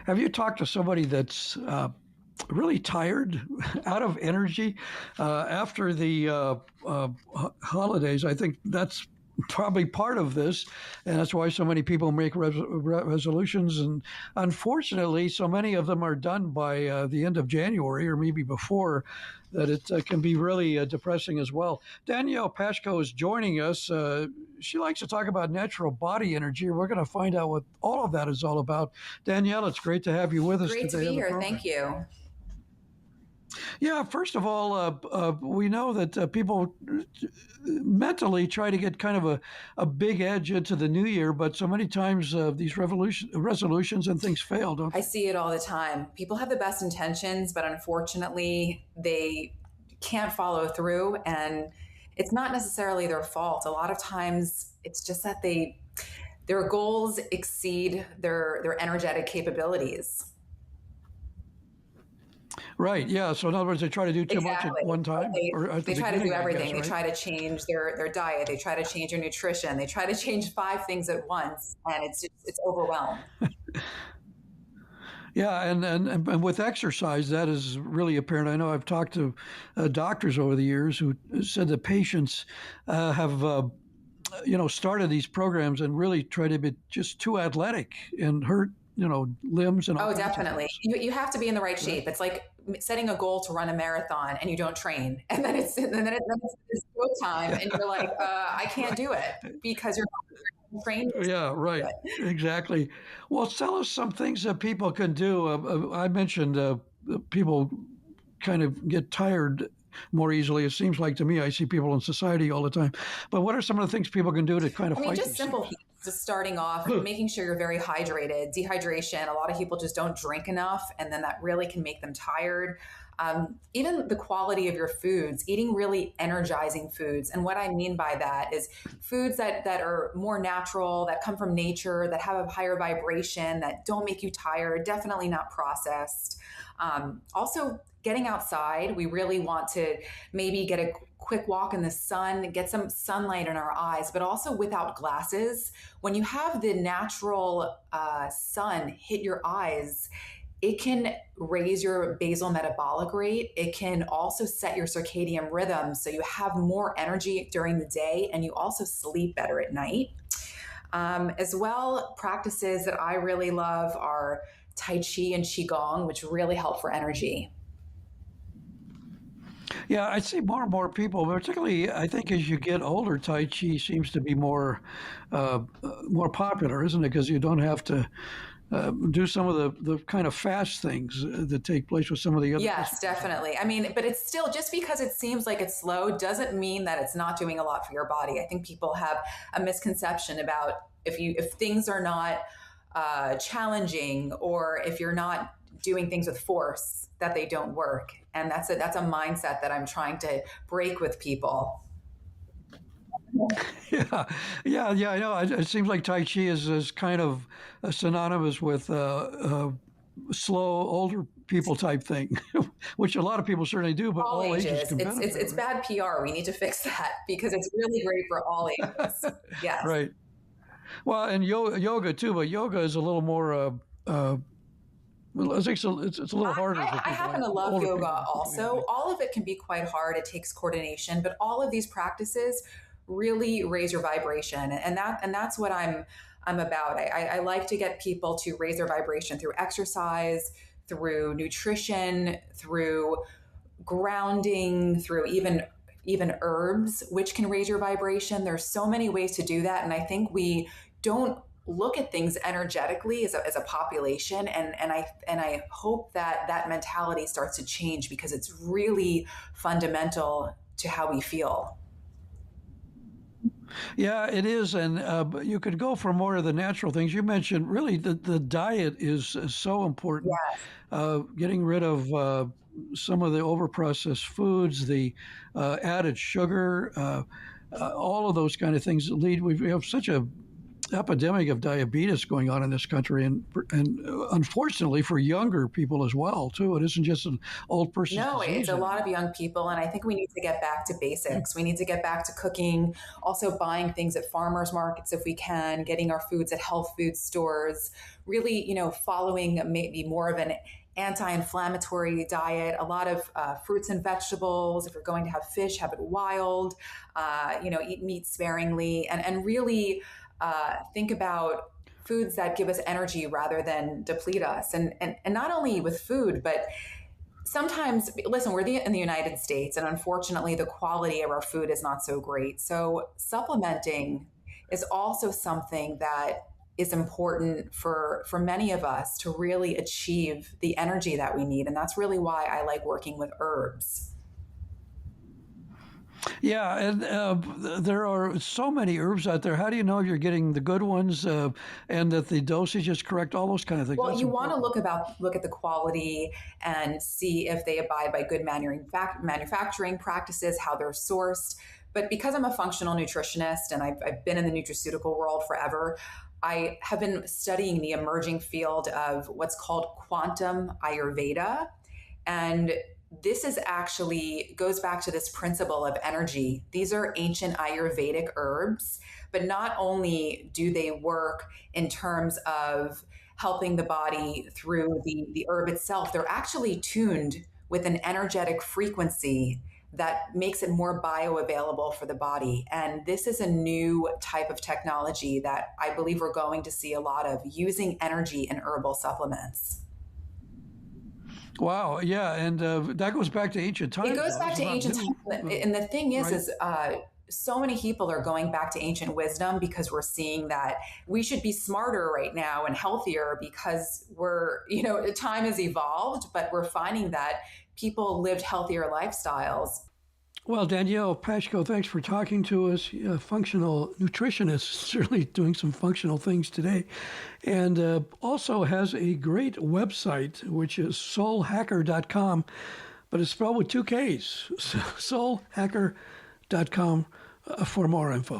Have you talked to somebody that's really tired, out of energy after the holidays? I think that's probably part of this, and that's why so many people make resolutions. And unfortunately, so many of them are done by the end of January or maybe before, that it can be really depressing as well. Danielle Pashko is joining us. She likes to talk about natural body energy. We're going to find out what all of that is all about. Danielle, it's great to have you with us today. Great to be here. Thank you. Yeah, first of all, we know that people mentally try to get kind of a big edge into the new year, but so many times these resolutions and things fail, don't they? I see it all the time. People have the best intentions, but unfortunately, they can't follow through, and it's not necessarily their fault. A lot of times, it's just that their goals exceed their energetic capabilities. Right. Yeah. So in other words, they try to do too much at one time. They try to do everything. Right? They try to change their diet. They try to change their nutrition. They try to change 5 things at once, and it's overwhelmed. Yeah, and with exercise, that is really apparent. I know I've talked to doctors over the years who said that patients have started these programs and really try to be just too athletic and hurt limbs and all. Oh, definitely. You have to be in the right shape. It's like setting a goal to run a marathon and you don't train, and then it's go time, and you're like, I can't do it because you're not trained. Yeah, right. Exactly. Well, tell us some things that people can do. I mentioned people kind of get tired more easily. It seems like to me, I see people in society all the time. But what are some of the things people can do to kind of fight just simple things? Just starting off, making sure you're very hydrated. Dehydration, a lot of people just don't drink enough, and then that really can make them tired. Even the quality of your foods, eating really energizing foods. And what I mean by that is foods that are more natural, that come from nature, that have a higher vibration, that don't make you tired, definitely not processed. Also, getting outside, we really want to maybe get a quick walk in the sun, get some sunlight in our eyes, but also without glasses. When you have the natural sun hit your eyes, it can raise your basal metabolic rate. It can also set your circadian rhythm, so you have more energy during the day and you also sleep better at night. As well, practices that I really love are Tai Chi and Qigong, which really help for energy. Yeah, I see more and more people, particularly I think as you get older, Tai Chi seems to be more popular, isn't it? Because you don't have to do some of the kind of fast things that take place with some of the other. Yes, definitely. I mean, but it's still, just because it seems like it's slow doesn't mean that it's not doing a lot for your body. I think people have a misconception about if things are not challenging, or if you're not doing things with force, that they don't work. And that's a mindset that I'm trying to break with people. Yeah, I know. It seems like Tai Chi is kind of synonymous with slow, older people type thing, which a lot of people certainly do, but all ages can benefit. It's bad PR. We need to fix that because it's really great for all ages. Yes. Right. Well, and yoga too, but yoga is a little more. I think so. It's a little harder. I happen to love yoga also. All of it can be quite hard. It takes coordination, but all of these practices really raise your vibration, and that's what I'm about. I like to get people to raise their vibration through exercise, through nutrition, through grounding, through even herbs, which can raise your vibration. There's so many ways to do that, and I think we don't look at things energetically as a population, and I hope that mentality starts to change, because it's really fundamental to how we feel. Yeah, it is, and you could go for more of the natural things. You mentioned really the diet is so important. Yes. Getting rid of some of the overprocessed foods, the added sugar, all of those kind of things that lead. We have such a epidemic of diabetes going on in this country, and unfortunately for younger people as well too. It isn't just an old person's No, it's disease a lot anymore. of young people. And I think we need to get back to Yeah. basics. We need to get back to cooking, also buying things at farmers markets if we can, getting our foods at health food stores, really, following maybe more of an anti-inflammatory diet, a lot of fruits and vegetables. If you're going to have fish, have it wild, eat meat sparingly, and really think about foods that give us energy rather than deplete us. And not only with food, but sometimes, listen, in the United States, and unfortunately the quality of our food is not so great. So supplementing is also something that is important for many of us to really achieve the energy that we need. And that's really why I like working with herbs. Yeah, and there are so many herbs out there. How do you know you're getting the good ones, and that the dosage is correct? All those kind of things. Well, That's you want to important. look at the quality and see if they abide by good manufacturing practices, how they're sourced. But because I'm a functional nutritionist and I've been in the nutraceutical world forever, I have been studying the emerging field of what's called quantum Ayurveda. And this is actually goes back to this principle of energy. These are ancient Ayurvedic herbs, but not only do they work in terms of helping the body through the herb itself, they're actually tuned with an energetic frequency that makes it more bioavailable for the body. And this is a new type of technology that I believe we're going to see a lot of, using energy in herbal supplements. Wow. Yeah, and that goes back to ancient It times. goes Though back this is to not ancient new, times, and the thing right? is so many people are going back to ancient wisdom because we're seeing that we should be smarter right now and healthier because time has evolved, but we're finding that people lived healthier lifestyles. Well, Danielle Pashko, thanks for talking to us. A functional nutritionist, certainly doing some functional things today, and also has a great website, which is soulhakker.com, but it's spelled with two Ks, soulhakker.com for more info.